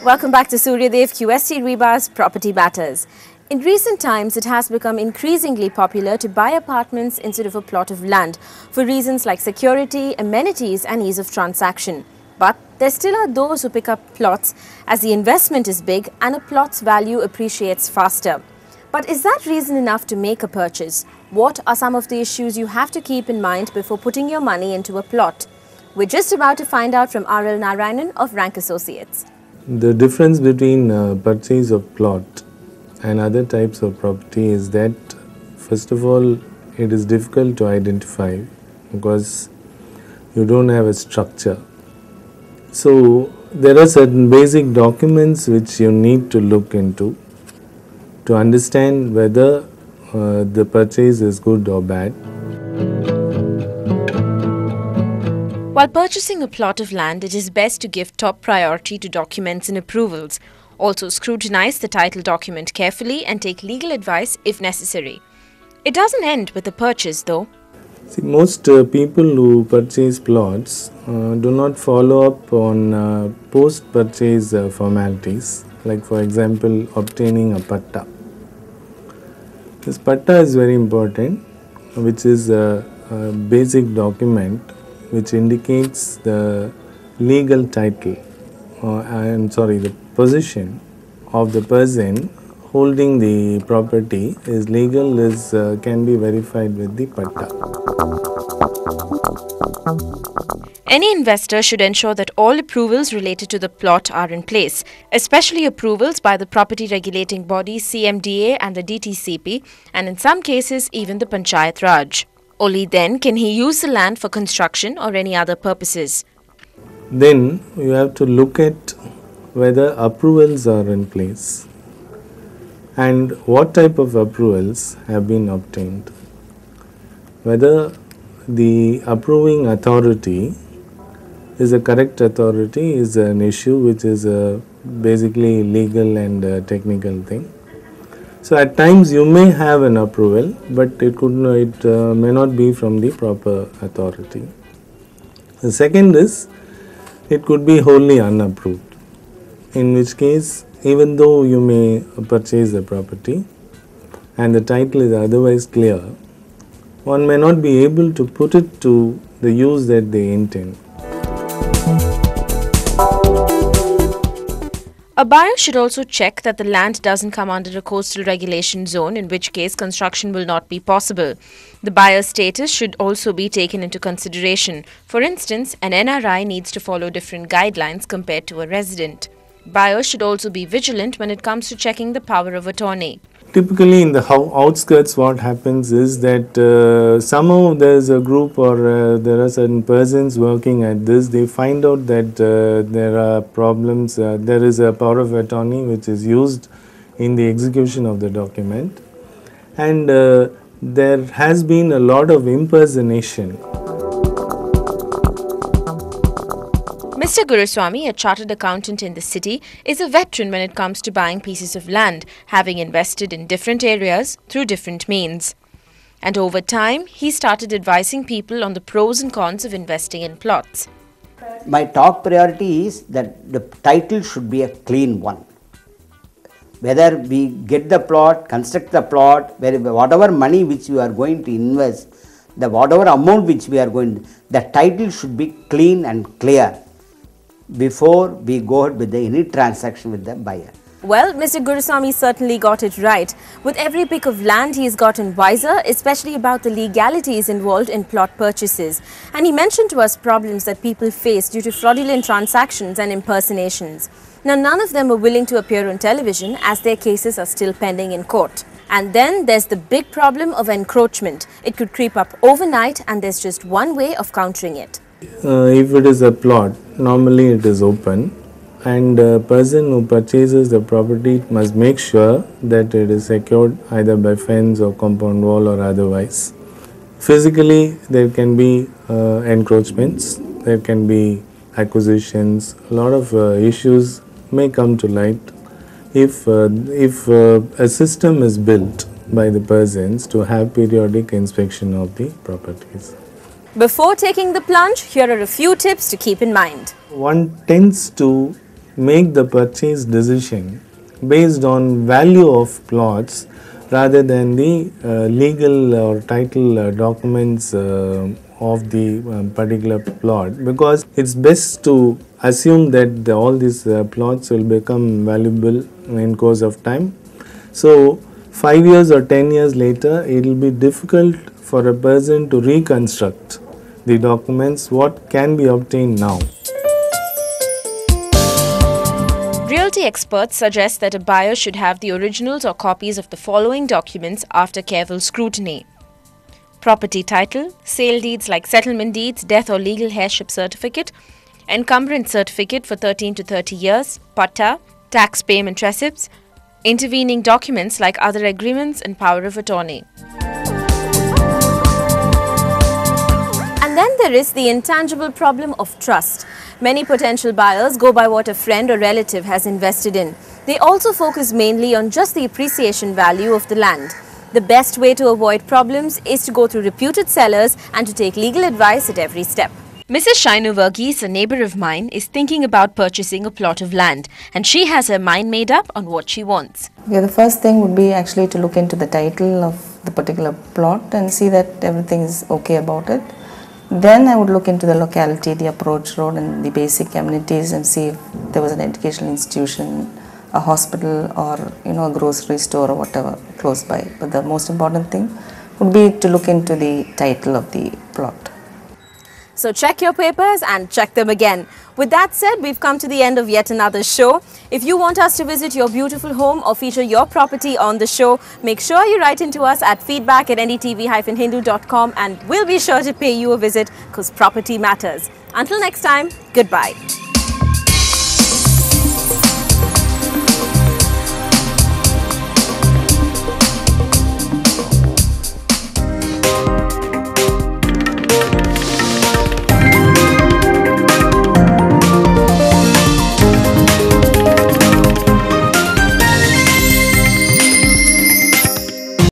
Welcome back to Suryadev QST Reba's Property Matters. In recent times, it has become increasingly popular to buy apartments instead of a plot of land for reasons like security, amenities and ease of transaction. But there still are those who pick up plots as the investment is big and a plot's value appreciates faster. But is that reason enough to make a purchase? What are some of the issues you have to keep in mind before putting your money into a plot? We're just about to find out from R.L. Narayanan of Rank Associates. The difference between purchase of plot and other types of property is that, first of all, it is difficult to identify because you don't have a structure. So there are certain basic documents which you need to look into to understand whether the purchase is good or bad. While purchasing a plot of land, it is best to give top priority to documents and approvals. Also scrutinize the title document carefully and take legal advice if necessary. It doesn't end with the purchase though. See, most people who purchase plots do not follow up on post-purchase formalities, like for example obtaining a patta. This patta is very important, which is a basic document which indicates the legal title, the position of the person holding the property is legal, can be verified with the patta. Any investor should ensure that all approvals related to the plot are in place, especially approvals by the property regulating bodies CMDA and the DTCP, and in some cases even the Panchayat Raj. Only then can he use the land for construction or any other purposes. Then you have to look at whether approvals are in place and what type of approvals have been obtained. Whether the approving authority is a correct authority is an issue which is basically legal and technical thing. So at times you may have an approval, but it may not be from the proper authority. The second is, it could be wholly unapproved, in which case even though you may purchase the property and the title is otherwise clear, one may not be able to put it to the use that they intend. A buyer should also check that the land doesn't come under a coastal regulation zone, in which case construction will not be possible. The buyer's status should also be taken into consideration. For instance, an NRI needs to follow different guidelines compared to a resident. Buyers should also be vigilant when it comes to checking the power of attorney. Typically in the outskirts, what happens is that somehow there is a group or there are certain persons working at this. They find out that there are problems. There is a power of attorney which is used in the execution of the document, and there has been a lot of impersonation. Mr. Guruswamy, a chartered accountant in the city, is a veteran when it comes to buying pieces of land, having invested in different areas through different means. And over time, he started advising people on the pros and cons of investing in plots. My top priority is that the title should be a clean one. Whether we get the plot, construct the plot, whatever money which we are going to invest, whatever amount which we are going to, the title should be clean and clear before we go ahead with any transaction with the buyer. Well, Mr. Guruswamy certainly got it right. With every pick of land, he has gotten wiser, especially about the legalities involved in plot purchases. And he mentioned to us problems that people face due to fraudulent transactions and impersonations. Now, none of them are willing to appear on television as their cases are still pending in court. And then there's the big problem of encroachment. It could creep up overnight, and there's just one way of countering it. If it is a plot, normally it is open, and a person who purchases the property must make sure that it is secured either by fence or compound wall or otherwise. Physically, there can be encroachments, there can be acquisitions, a lot of issues may come to light if a system is built by the persons to have periodic inspection of the properties. Before taking the plunge, here are a few tips to keep in mind. One tends to make the purchase decision based on value of plots rather than the legal or title documents of the particular plot, because it's best to assume that all these plots will become valuable in course of time. So 5 years or 10 years later, it will be difficult for a person to reconstruct the documents what can be obtained now. Realty experts suggest that a buyer should have the originals or copies of the following documents after careful scrutiny: property title, sale deeds like settlement deeds, death or legal heirship certificate, encumbrance certificate for 13 to 30 years, patta, tax payment receipts, intervening documents like other agreements and power of attorney. And then there is the intangible problem of trust. Many potential buyers go by what a friend or relative has invested in. They also focus mainly on just the appreciation value of the land. The best way to avoid problems is to go through reputed sellers and to take legal advice at every step. Mrs. Shainu Verghese, a neighbour of mine, is thinking about purchasing a plot of land, and she has her mind made up on what she wants. Yeah, the first thing would be actually to look into the title of the particular plot and see that everything is okay about it. Then I would look into the locality, the approach road and the basic amenities, and see if there was an educational institution, a hospital, or a grocery store or whatever close by. But the most important thing would be to look into the title of the plot. So check your papers and check them again. With that said, we've come to the end of yet another show. If you want us to visit your beautiful home or feature your property on the show, make sure you write into us at feedback@ndtv-hindu.com, and we'll be sure to pay you a visit, because property matters. Until next time, goodbye.